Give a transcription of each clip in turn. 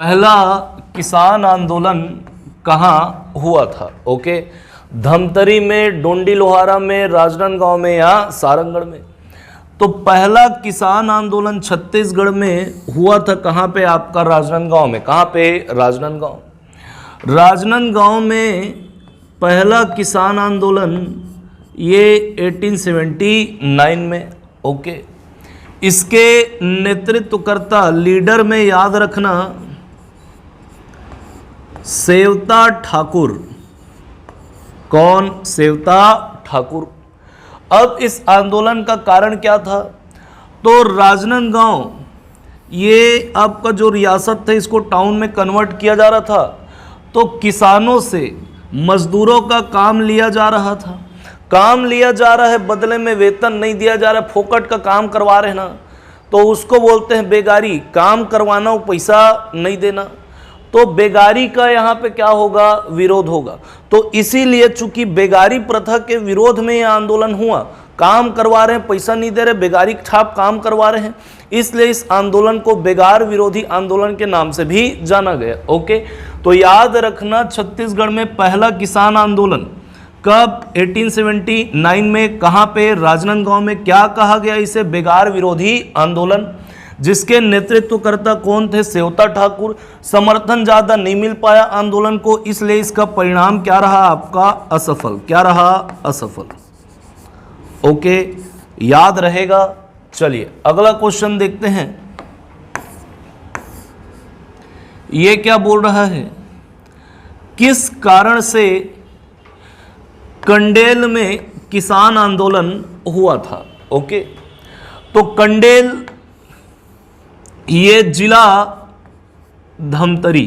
पहला किसान आंदोलन कहाँ हुआ था? ओके, धमतरी में, डोंडी लोहारा में, राजनांदगांव में या सारंगगढ़ में? तो पहला किसान आंदोलन छत्तीसगढ़ में हुआ था कहाँ पे? आपका राजनांदगांव में। कहाँ पे? राजनांदगांव। राजनांदगांव में पहला किसान आंदोलन ये 1879 में। ओके, इसके नेतृत्वकर्ता लीडर में याद रखना सेवता ठाकुर। कौन? सेवता ठाकुर। अब इस आंदोलन का कारण क्या था? तो राजनांदगांव ये आपका जो रियासत था इसको टाउन में कन्वर्ट किया जा रहा था, तो किसानों से मजदूरों का काम लिया जा रहा था। काम लिया जा रहा है, बदले में वेतन नहीं दिया जा रहा है, फोकट का काम करवा रहे ना, तो उसको बोलते हैं बेगारी। काम करवाना, पैसा नहीं देना, तो बेगारी का यहाँ पे क्या होगा? विरोध होगा। तो इसीलिए चूंकि बेगारी प्रथा के विरोध में यह आंदोलन हुआ, काम करवा रहे हैं, पैसा नहीं दे रहे, बेगारी छाप काम करवा रहे हैं, इसलिए इस आंदोलन को बेगार विरोधी आंदोलन के नाम से भी जाना गया। ओके, तो याद रखना छत्तीसगढ़ में पहला किसान आंदोलन कब? 1879 में। कहाँ पे? राजनांदगांव में। क्या कहा गया इसे? बेगार विरोधी आंदोलन। जिसके नेतृत्वकर्ता कौन थे? सेवता ठाकुर। समर्थन ज्यादा नहीं मिल पाया आंदोलन को, इसलिए इसका परिणाम क्या रहा? आपका असफल। क्या रहा? असफल। ओके, याद रहेगा। चलिए अगला क्वेश्चन देखते हैं। ये क्या बोल रहा है? किस कारण से कंडेल में किसान आंदोलन हुआ था? ओके, तो कंडेल ये जिला धमतरी,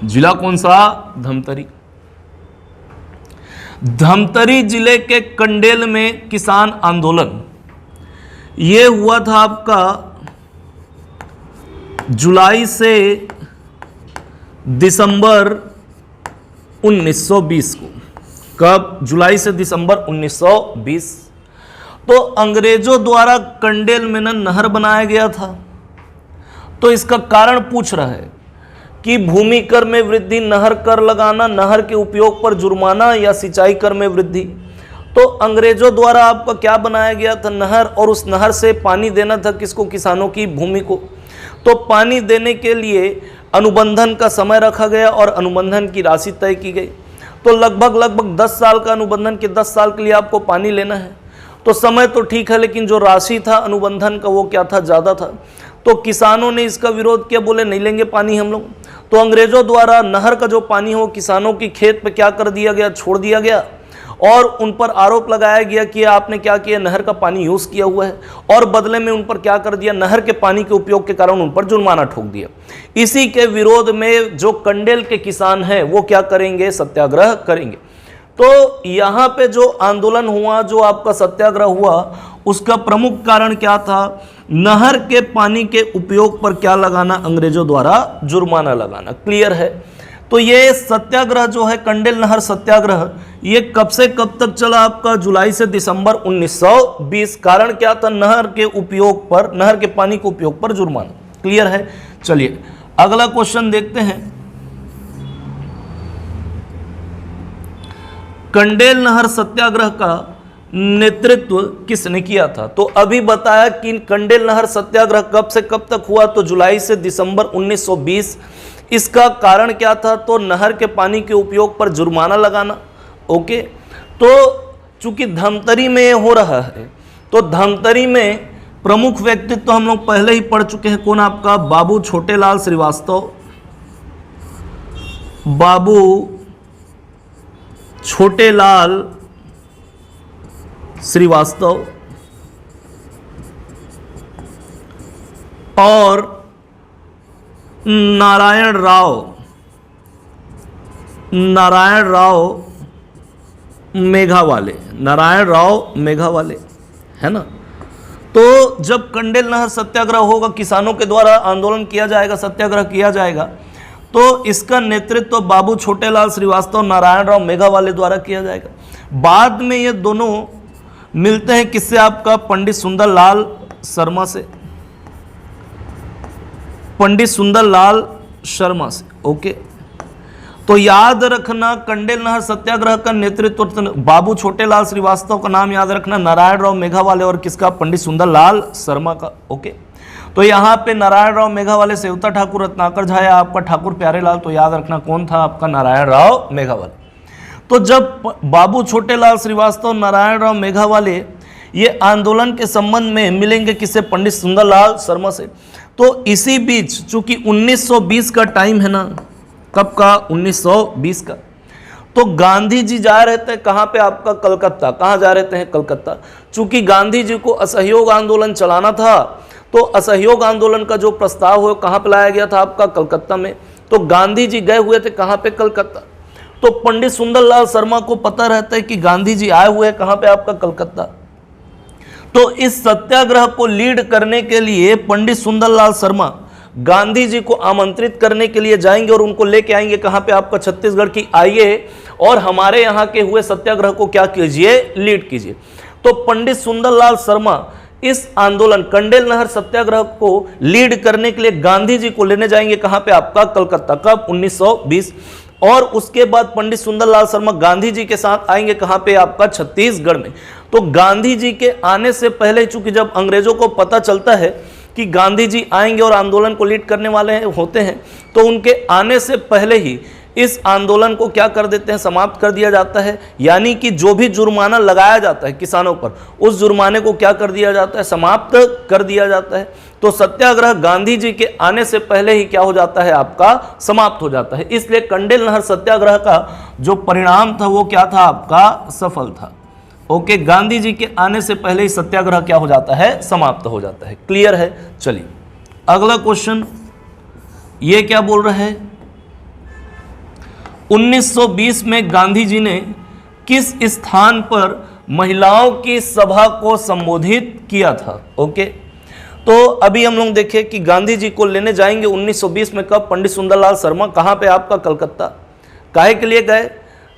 जिला कौन सा? धमतरी। धमतरी जिले के कंडेल में किसान आंदोलन ये हुआ था आपका जुलाई से दिसंबर 1920 को। कब? जुलाई से दिसंबर 1920। तो अंग्रेजों द्वारा कंडेल में नहर बनाया गया था, तो इसका कारण पूछ रहा है कि भूमि कर में वृद्धि, नहर कर लगाना, नहर के उपयोग पर जुर्माना या सिंचाई कर में वृद्धि। तो अंग्रेजों द्वारा आपका क्या बनाया गया था? नहर, और उस नहर से पानी देना था किसको? किसानों की भूमि को। तो पानी देने के लिए अनुबंधन का समय रखा गया और अनुबंधन की राशि तय की गई। तो लगभग 10 साल का अनुबंधन के 10 साल के लिए आपको पानी लेना है। तो समय तो ठीक है, लेकिन जो राशि था अनुबंधन का वो क्या था? ज़्यादा था। तो किसानों ने इसका विरोध किया, बोले नहीं लेंगे पानी हम लोग। तो अंग्रेजों द्वारा नहर का जो पानी हो किसानों की खेत पे क्या कर दिया गया? छोड़ दिया गया, और उन पर आरोप लगाया गया कि आपने क्या किया? नहर का पानी यूज़ किया हुआ है, और बदले में उन पर क्या कर दिया? नहर के पानी के उपयोग के कारण उन पर जुर्माना ठोक दिया। इसी के विरोध में जो कंडेल के किसान हैं वो क्या करेंगे? सत्याग्रह करेंगे। तो यहाँ पे जो आंदोलन हुआ, जो आपका सत्याग्रह हुआ, उसका प्रमुख कारण क्या था? नहर के पानी के उपयोग पर क्या लगाना? अंग्रेजों द्वारा जुर्माना लगाना। क्लियर है? तो ये सत्याग्रह जो है कंडेल नहर सत्याग्रह, ये कब से कब तक चला? आपका जुलाई से दिसंबर 1920। कारण क्या था? नहर के उपयोग पर, नहर के पानी के उपयोग पर जुर्माना। क्लियर है? चलिए अगला क्वेश्चन देखते हैं। कंडेल नहर सत्याग्रह का नेतृत्व किसने किया था? तो अभी बताया कि कंडेल नहर सत्याग्रह कब से कब तक हुआ? तो जुलाई से दिसंबर 1920। इसका कारण क्या था? तो नहर के पानी के उपयोग पर जुर्माना लगाना। ओके, तो चूंकि धमतरी में हो रहा है, तो धमतरी में प्रमुख व्यक्तित्व तो हम लोग पहले ही पढ़ चुके हैं। कौन? आपका बाबू छोटेलाल श्रीवास्तव। बाबू छोटेलाल श्रीवास्तव और नारायण राव मेघावाले। नारायण राव मेघावाले, है ना? तो जब कंडेल नहर सत्याग्रह होगा, किसानों के द्वारा आंदोलन किया जाएगा, सत्याग्रह किया जाएगा, तो इसका नेतृत्व बाबू छोटेलाल श्रीवास्तव, नारायण राव मेघावाले द्वारा किया जाएगा। बाद में ये दोनों मिलते हैं किससे? आपका पंडित सुंदर लाल शर्मा से। पंडित सुंदरलाल शर्मा से। ओके, तो याद रखना कंडेल नहर सत्याग्रह का नेतृत्व बाबू छोटेलाल श्रीवास्तव का नाम याद रखना, नारायण राव मेघावाले और किसका, पंडित सुंदरलाल शर्मा का। ओके, तो यहाँ पे नारायण राव मेघावाले, सेवता ठाकुर, रत्नाकर झा या आपका ठाकुर प्यारेलाल, तो याद रखना कौन था आपका, नारायण राव मेघावाले। तो जब बाबू छोटेलाल श्रीवास्तव, नारायण राव मेघावाले ये आंदोलन के संबंध में मिलेंगे किससे, पंडित सुंदरलाल शर्मा से। तो इसी बीच चूंकि 1920 का टाइम है ना, कब का, 1920 का, तो गांधी जी जा रहे थे कहाँ पे आपका, कलकत्ता। कहाँ जा रहे थे, कलकत्ता। चूंकि गांधी जी को असहयोग आंदोलन चलाना था, तो असहयोग आंदोलन का जो प्रस्ताव है कहाँ पे लाया गया था आपका, कलकत्ता में। तो गांधी जी गए हुए थे कहाँ पे, कलकत्ता। तो पंडित सुंदरलाल शर्मा को पता रहता है कि गांधी जी आए हुए हैं कहाँ पे आपका, कलकत्ता। तो इस सत्याग्रह को लीड करने के लिए पंडित सुंदरलाल शर्मा गांधी जी को आमंत्रित करने के लिए जाएंगे और उनको लेके आएंगे कहाँ पे आपका, छत्तीसगढ़ की। आइए और हमारे यहाँ के हुए सत्याग्रह को क्या कीजिए, लीड कीजिए। तो पंडित सुंदरलाल शर्मा इस आंदोलन कंडेल नहर सत्याग्रह को लीड करने के लिए गांधी जी को लेने जाएंगे कहाँ पे आपका, कलकत्ता। कब, 1920। और उसके बाद पंडित सुंदरलाल शर्मा गांधी जी के साथ आएंगे कहाँ पे आपका, छत्तीसगढ़ में। तो गांधी जी के आने से पहले, चूंकि जब अंग्रेजों को पता चलता है कि गांधी जी आएंगे और आंदोलन को लीड करने वाले होते हैं, तो उनके आने से पहले ही इस आंदोलन को क्या कर देते हैं, समाप्त कर दिया जाता है। यानी कि जो भी जुर्माना लगाया जाता है किसानों पर, उस जुर्माने को क्या कर दिया जाता है, समाप्त कर दिया जाता है। तो सत्याग्रह गांधी जी के आने से पहले ही क्या हो जाता है आपका, समाप्त हो जाता है। इसलिए कंडेल नहर सत्याग्रह का जो परिणाम था वो क्या था आपका, सफल था। ओके, गांधी जी के आने से पहले ही सत्याग्रह क्या हो जाता है, समाप्त हो जाता है। क्लियर है। चलिए अगला क्वेश्चन, ये क्या बोल रहा है, 1920 में गांधी जी ने किस स्थान पर महिलाओं की सभा को संबोधित किया था। ओके, तो अभी हम लोग देखें कि गांधी जी को लेने जाएंगे 1920 में, कब, पंडित सुंदरलाल शर्मा। कहाँ पे आपका, कलकत्ता। काहे के लिए गए,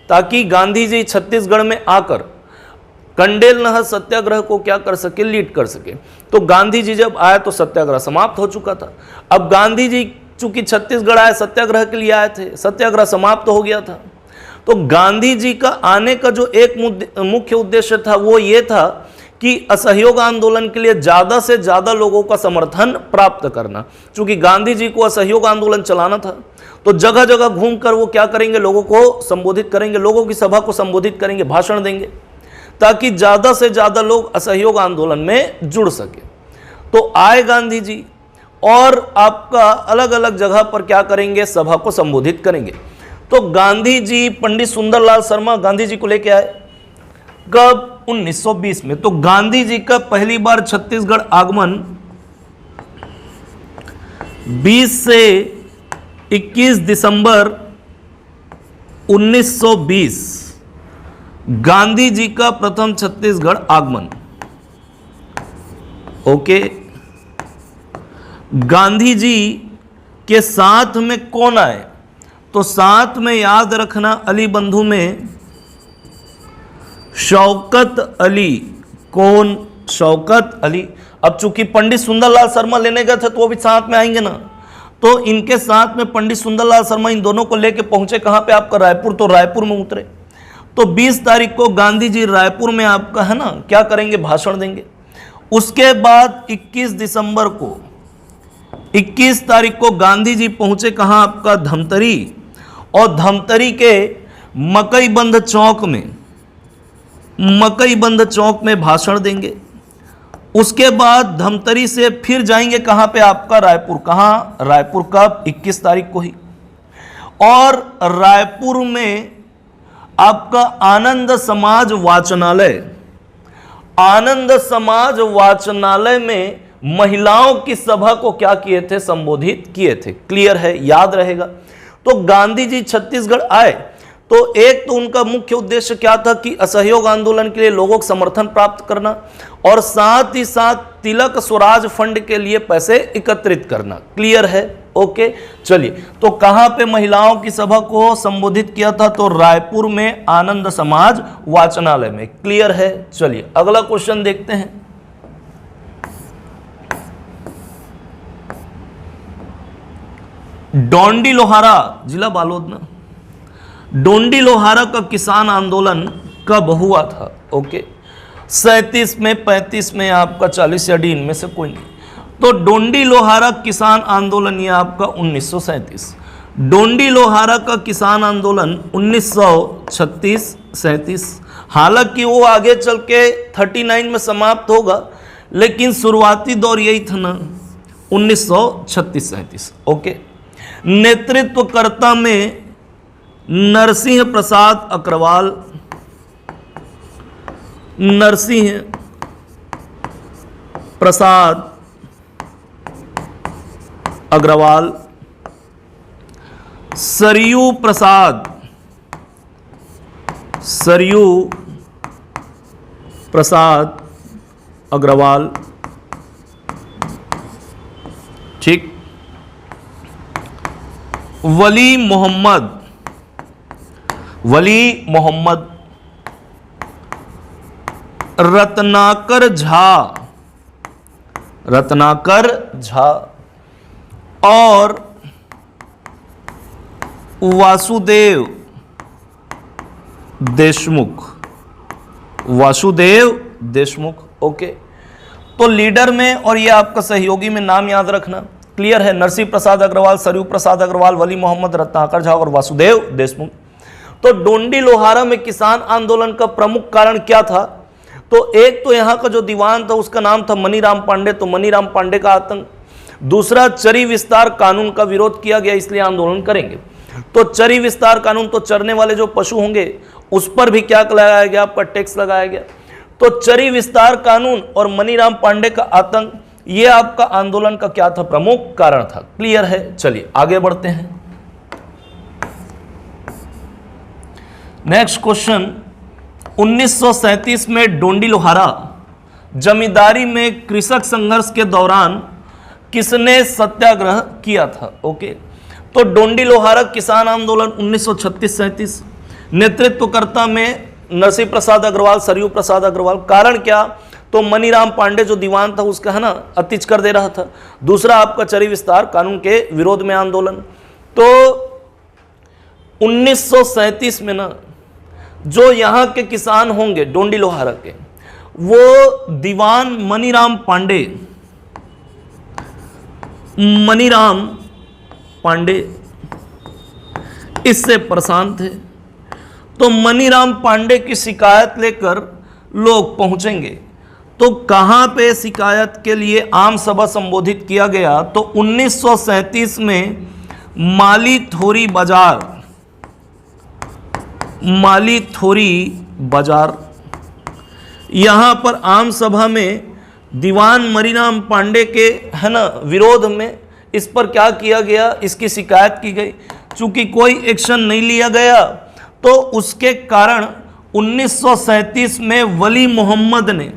ताकि गांधी जी छत्तीसगढ़ में आकर कंडेल नहर सत्याग्रह को क्या कर सके, लीड कर सके। तो गांधी जी जब आए तो सत्याग्रह समाप्त हो चुका था। अब गांधी जी चूंकि छत्तीसगढ़ आए, सत्याग्रह के लिए आए थे, सत्याग्रह समाप्त हो गया था। तो गांधी जी का आने का जो एक मुख्य उद्देश्य था वो ये था कि असहयोग आंदोलन के लिए ज़्यादा से ज़्यादा लोगों का समर्थन प्राप्त करना। चूंकि गांधी जी को असहयोग आंदोलन चलाना था, तो जगह जगह घूमकर वो क्या करेंगे, लोगों को संबोधित करेंगे, लोगों की सभा को संबोधित करेंगे, भाषण देंगे, ताकि ज़्यादा से ज़्यादा लोग असहयोग आंदोलन में जुड़ सके। तो आए गांधी जी और आपका अलग अलग जगह पर क्या करेंगे, सभा को संबोधित करेंगे। तो गांधी जी, पंडित सुंदरलाल शर्मा गांधी जी को लेके आए, कब, 1920 में। तो गांधी जी का पहली बार छत्तीसगढ़ आगमन 20 से 21 दिसंबर 1920, गांधी जी का प्रथम छत्तीसगढ़ आगमन। ओके, गांधी जी के साथ में कौन आए, तो साथ में याद रखना अली बंधु में शौकत अली। कौन, शौकत अली। अब चूंकि पंडित सुंदरलाल शर्मा लेने गए थे तो वो भी साथ में आएंगे ना, तो इनके साथ में पंडित सुंदरलाल शर्मा इन दोनों को लेके पहुंचे कहां पे आपका, रायपुर। तो रायपुर में उतरे। तो 20 तारीख को गांधी जी रायपुर में आपका है ना क्या करेंगे, भाषण देंगे। उसके बाद 21 दिसंबर को, 21 तारीख को गांधी जी पहुंचे कहां आपका, धमतरी। और धमतरी के मकईबंद चौक में भाषण देंगे। उसके बाद धमतरी से फिर जाएंगे कहां पे आपका, रायपुर। कहां, रायपुर। कब, 21 तारीख को ही। और रायपुर में आपका आनंद समाज वाचनालय में महिलाओं की सभा को क्या किए थे, संबोधित किए थे। क्लियर है, याद रहेगा। तो गांधी जी छत्तीसगढ़ आए तो एक तो उनका मुख्य उद्देश्य क्या था कि असहयोग आंदोलन के लिए लोगों का समर्थन प्राप्त करना, और साथ ही साथ तिलक स्वराज फंड के लिए पैसे एकत्रित करना। क्लियर है। ओके, चलिए, तो कहां पे महिलाओं की सभा को संबोधित किया था, तो रायपुर में आनंद समाज वाचनालय में। क्लियर है। चलिए अगला क्वेश्चन देखते हैं। डोंडी लोहारा, जिला बालोद ना, डोंडी लोहारा का किसान आंदोलन कब हुआ था? ओके, 37 में, 35 में, आपका 40 या डी, इनमें से कोई नहीं। तो डोंडी लोहारा किसान आंदोलन ये आपका 1937, डोंडी लोहारा का किसान आंदोलन 1936-37। हालांकि वो आगे चल के 39 में समाप्त होगा, लेकिन शुरुआती दौर यही था ना, 1936-37। ओके, नेतृत्वकर्ता में नरसिंह प्रसाद अग्रवाल, नरसिंह प्रसाद अग्रवाल, सरयू प्रसाद, सरयू प्रसाद अग्रवाल, ठीक। वली मोहम्मद, वली मोहम्मद, रत्नाकर झा, रत्नाकर झा, और वासुदेव देशमुख, वासुदेव देशमुख। ओके, तो लीडर में और ये आपका सहयोगी में नाम याद रखना, क्लियर है? नरसिंह प्रसाद अग्रवाल, सरयू प्रसाद अग्रवाल, वली मोहम्मद, रत्नाकर झा और वासुदेव देशमुख। तो डोंडी लोहारा में किसान आंदोलन का प्रमुख कारण क्या था? तो एक तो यहाँ का जो दीवान था उसका नाम था मनीराम पांडे, तो मनीराम पांडे का आतंक। दूसरा, चरी विस्तार कानून का विरोध किया गया, इसलिए आंदोलन करेंगे। तो चरी विस्तार कानून, तो चरने वाले जो पशु होंगे उस पर भी क्या लगाया गया? आपका टैक्स लगाया गया। तो चरी विस्तार कानून और मनीराम पांडे का आतंक, ये आपका आंदोलन का क्या था? प्रमुख कारण था। क्लियर है? चलिए आगे बढ़ते हैं। नेक्स्ट क्वेश्चन, 1937 में डोंडी लोहारा जमींदारी में कृषक संघर्ष के दौरान किसने सत्याग्रह किया था? ओके, तो डोंडी लोहारा किसान आंदोलन 1936-37, नेतृत्वकर्ता में नरसिंह प्रसाद अग्रवाल, सरयू प्रसाद अग्रवाल। कारण क्या? तो मनीराम पांडे जो दीवान था उसका है ना अतिच कर दे रहा था। दूसरा आपका चरी विस्तार कानून के विरोध में आंदोलन। तो 1937 में ना जो यहाँ के किसान होंगे डोंडी लोहारा के, वो दीवान मनीराम पांडे, मनीराम पांडे इससे परेशान थे। तो मनीराम पांडे की शिकायत लेकर लोग पहुंचेंगे। तो कहां पे शिकायत के लिए आम सभा संबोधित किया गया? तो 1937 में माली थोरी बाजार, माली थोरी बाजार, यहां पर आम सभा में दीवान मनीराम पांडे के है ना विरोध में इस पर क्या किया गया? इसकी शिकायत की गई। चूंकि कोई एक्शन नहीं लिया गया तो उसके कारण 1937 में वली मोहम्मद ने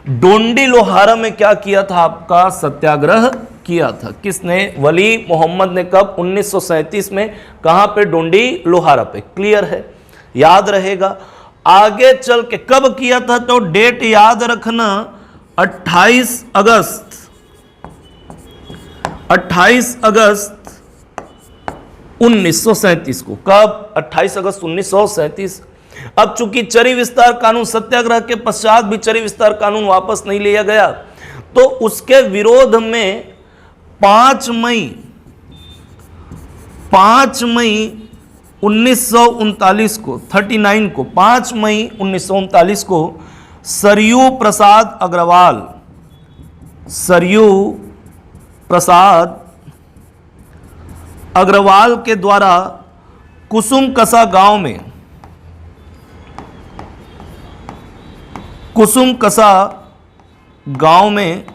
डोंडी लोहारा में क्या किया था? आपका सत्याग्रह किया था। किसने? वली मोहम्मद ने। कब? 1937 में। कहां पे? डोंडी लोहारा पे। क्लियर है? याद रहेगा। आगे चल के कब किया था? तो डेट याद रखना, 28 अगस्त, 28 अगस्त 1937 को। कब? 28 अगस्त 1937। अब चूंकि चरी विस्तार कानून, सत्याग्रह के पश्चात भी चरी विस्तार कानून वापस नहीं लिया गया, तो उसके विरोध में 5 मई 1939 को, 39 को, 5 मई 1939 को सरयू प्रसाद अग्रवाल, सरयू प्रसाद अग्रवाल के द्वारा कुसुम कसा गांव में, कुसुम कसा गांव में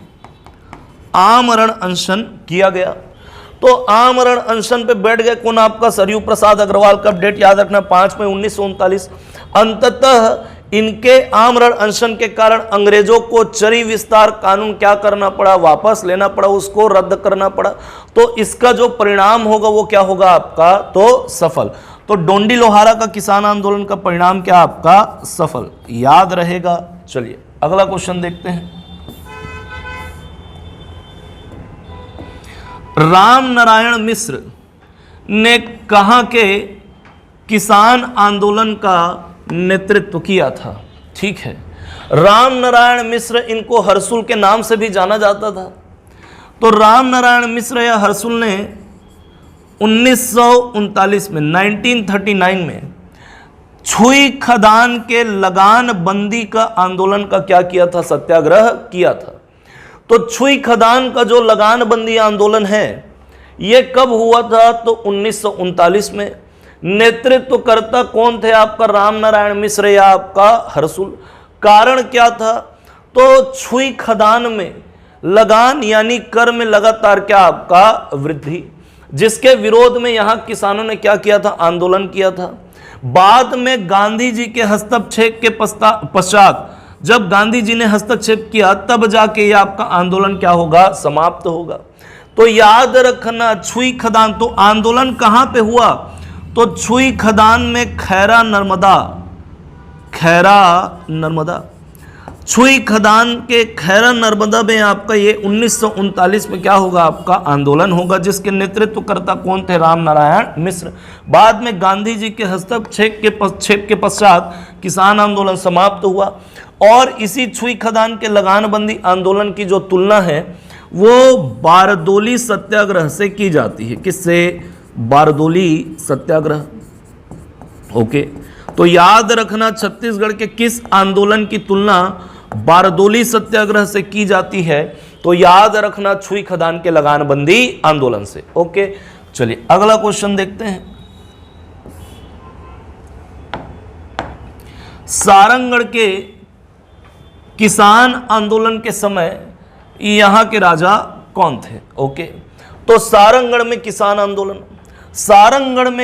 आमरण अनशन किया गया। तो आमरण अनशन पे बैठ गए कौन? आपका सरयू प्रसाद अग्रवाल। कब? डेट याद रखना, 5 मई 1939। अंततः इनके आमरण अनशन के कारण अंग्रेजों को चरी विस्तार कानून क्या करना पड़ा? वापस लेना पड़ा, उसको रद्द करना पड़ा। तो इसका जो परिणाम होगा वो क्या होगा आपका? तो सफल। तो डोंडी लोहारा का किसान आंदोलन का परिणाम क्या? आपका सफल। याद रहेगा। चलिए अगला क्वेश्चन देखते हैं। राम नारायण मिश्र ने कहाँ के किसान आंदोलन का नेतृत्व किया था? ठीक है, राम नारायण मिश्र, इनको हर्सुल के नाम से भी जाना जाता था। तो राम नारायण मिश्र या हर्सुल ने 1939 में 1939 में छुई खदान के लगान बंदी का आंदोलन का क्या किया था? सत्याग्रह किया था। तो छुई खदान का जो लगान बंदी आंदोलन है ये कब हुआ था? तो 1939 में। नेतृत्वकर्ता कौन थे आपका? राम नारायण मिश्र या आपका हर्सुल। कारण क्या था? तो छुई खदान में लगान यानी कर में लगातार क्या आपका वृद्धि, जिसके विरोध में यहां किसानों ने क्या किया था? आंदोलन किया था। बाद में गांधी जी के हस्तक्षेप के पश्चात जब गांधी जी ने हस्तक्षेप किया तब जाके ये आपका आंदोलन क्या होगा? समाप्त होगा। तो याद रखना, छुई खदान, तो आंदोलन कहां पे हुआ? तो छुई खदान में खैरा नर्मदा, छुई खदान के खैरा नर्मदा में आपका ये 1939 में क्या होगा? आपका आंदोलन होगा, जिसके नेतृत्वकर्ता कौन थे? राम नारायण मिश्र। बाद में गांधी जी के हस्तक्षेप के पश्चात किसान आंदोलन समाप्त हुआ। और इसी छुई खदान के लगानबंदी आंदोलन की जो तुलना है वो बारदोली सत्याग्रह से की जाती है। किससे? बारदोली सत्याग्रह। ओके, तो याद रखना, छत्तीसगढ़ के किस आंदोलन की तुलना बारदोली सत्याग्रह से की जाती है? तो याद रखना, छुई खदान के लगानबंदी आंदोलन से। ओके, चलिए अगला क्वेश्चन देखते हैं। सारंगढ़ के किसान आंदोलन के समय यहां के राजा कौन थे? ओके, तो सारंगढ़ में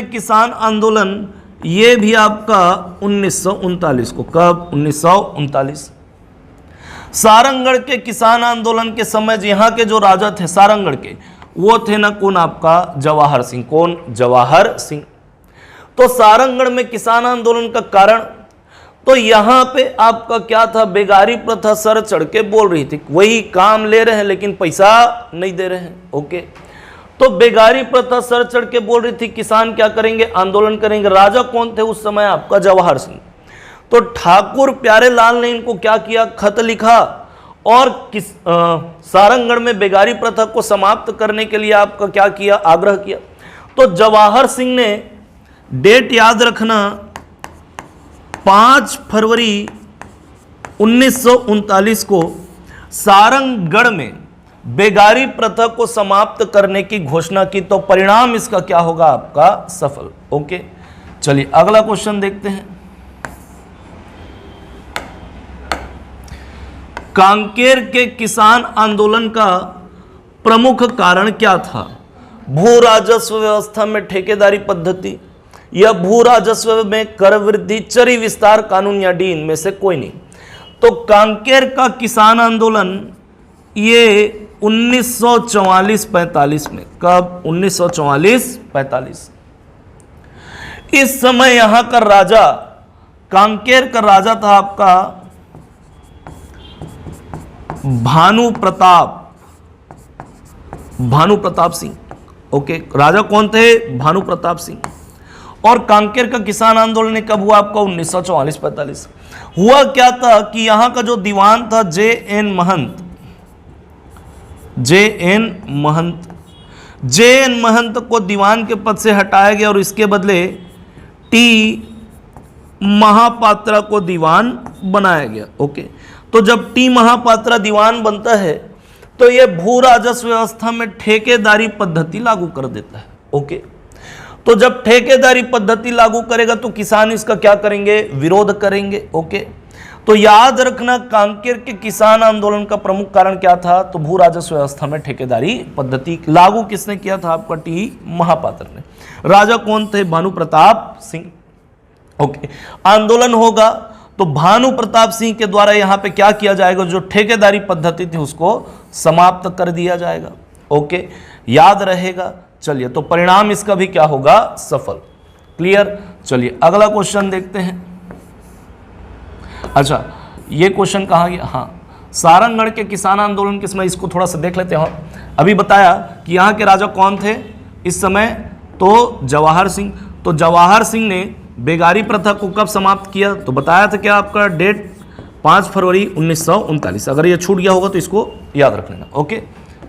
किसान आंदोलन ये भी आपका 1939 को। कब? 1939। सारंगढ़ के किसान आंदोलन के समय यहां के जो राजा थे सारंगढ़ के, वो थे ना कौन? आपका जवाहर सिंह। कौन? जवाहर सिंह। तो सारंगढ़ में किसान आंदोलन का कारण, तो यहां पे आपका क्या था? बेगारी प्रथा सर चढ़ के बोल रही थी। वही काम ले रहे हैं लेकिन पैसा नहीं दे रहे हैं। ओके, तो बेगारी प्रथा सर चढ़ के बोल रही थी, किसान क्या करेंगे? आंदोलन करेंगे। राजा कौन थे उस समय? आपका जवाहर सिंह। तो ठाकुर प्यारेलाल ने इनको क्या किया? खत लिखा और सारंगढ़ में बेगारी प्रथा को समाप्त करने के लिए आपका क्या किया? आग्रह किया। तो जवाहर सिंह ने, डेट याद रखना, 5 फरवरी 1939 को सारंगढ़ में बेगारी प्रथा को समाप्त करने की घोषणा की। तो परिणाम इसका क्या होगा? आपका सफल। ओके, चलिए अगला क्वेश्चन देखते हैं। कांकेर के किसान आंदोलन का प्रमुख कारण क्या था? भू राजस्व व्यवस्था में ठेकेदारी पद्धति या भू राजस्व में कर वृद्धि, चरी विस्तार कानून या डी, इनमें से कोई नहीं। तो कांकेर का किसान आंदोलन ये 1944-45 में। कब? 1944-45। इस समय यहां का राजा, कांकेर का राजा था आपका भानु प्रताप सिंह। ओके, राजा कौन थे? भानु प्रताप सिंह। और कांकेर का किसान आंदोलन कब हुआ? आपका 1944-45। हुआ क्या था कि यहां का जो दीवान था जे एन महंत को दीवान के पद से हटाया गया और इसके बदले टी महापात्रा को दीवान बनाया गया। ओके, तो जब टी महापात्रा दीवान बनता है तो यह भू राजस्व व्यवस्था में ठेकेदारी पद्धति लागू कर देता है। ओके, तो जब ठेकेदारी पद्धति लागू करेगा तो किसान इसका क्या करेंगे? विरोध करेंगे। ओके, तो याद रखना, कांकेर के किसान आंदोलन का प्रमुख कारण क्या था? तो भू राजस्व व्यवस्था में ठेकेदारी पद्धति लागू किसने किया था? आपका टी महापात्र ने। राजा कौन थे? भानु प्रताप सिंह। ओके, आंदोलन होगा तो भानु प्रताप सिंह के द्वारा यहां पे क्या किया जाएगा? जो ठेकेदारी पद्धति थी उसको समाप्त कर दिया जाएगा। ओके, याद रहेगा। चलिए, तो परिणाम इसका भी क्या होगा? सफल। क्लियर। चलिए अगला क्वेश्चन देखते हैं। अच्छा, ये क्वेश्चन कहाँ गया? हाँ, सारंगढ़ के किसान आंदोलन के समय, इसको थोड़ा सा देख लेते हैं। अभी बताया कि यहाँ के राजा कौन थे इस समय? तो जवाहर सिंह। तो जवाहर सिंह ने बेगारी प्रथा को कब समाप्त किया? तो बताया था क्या आपका डेट 5 फरवरी 1939। अगर ये छूट गया होगा तो इसको याद रख लेना। ओके,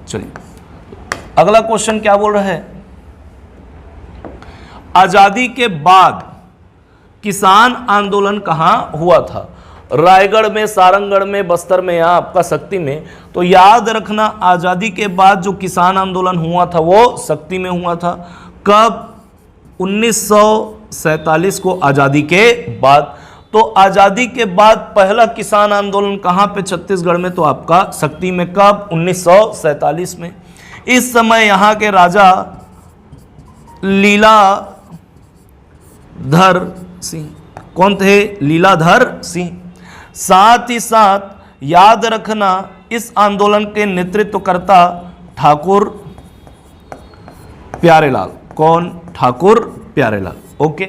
चलिए अगला क्वेश्चन क्या बोल रहा है? आजादी के बाद किसान आंदोलन कहां हुआ था? रायगढ़ में, सारंगगढ़ में, बस्तर में या आपका शक्ति में? तो याद रखना, आजादी के बाद जो किसान आंदोलन हुआ था वो शक्ति में हुआ था। कब? 1947 को, आजादी के बाद। तो आजादी के बाद पहला किसान आंदोलन कहां पे? छत्तीसगढ़ में। तो आपका शक्ति में। कब? 1947 में। इस समय यहां के राजा लीलाधर सिंह, कौन थे? लीलाधर सिंह। साथ ही साथ याद रखना, इस आंदोलन के नेतृत्व करता ठाकुर प्यारेलाल। कौन? ठाकुर प्यारेलाल। ओके।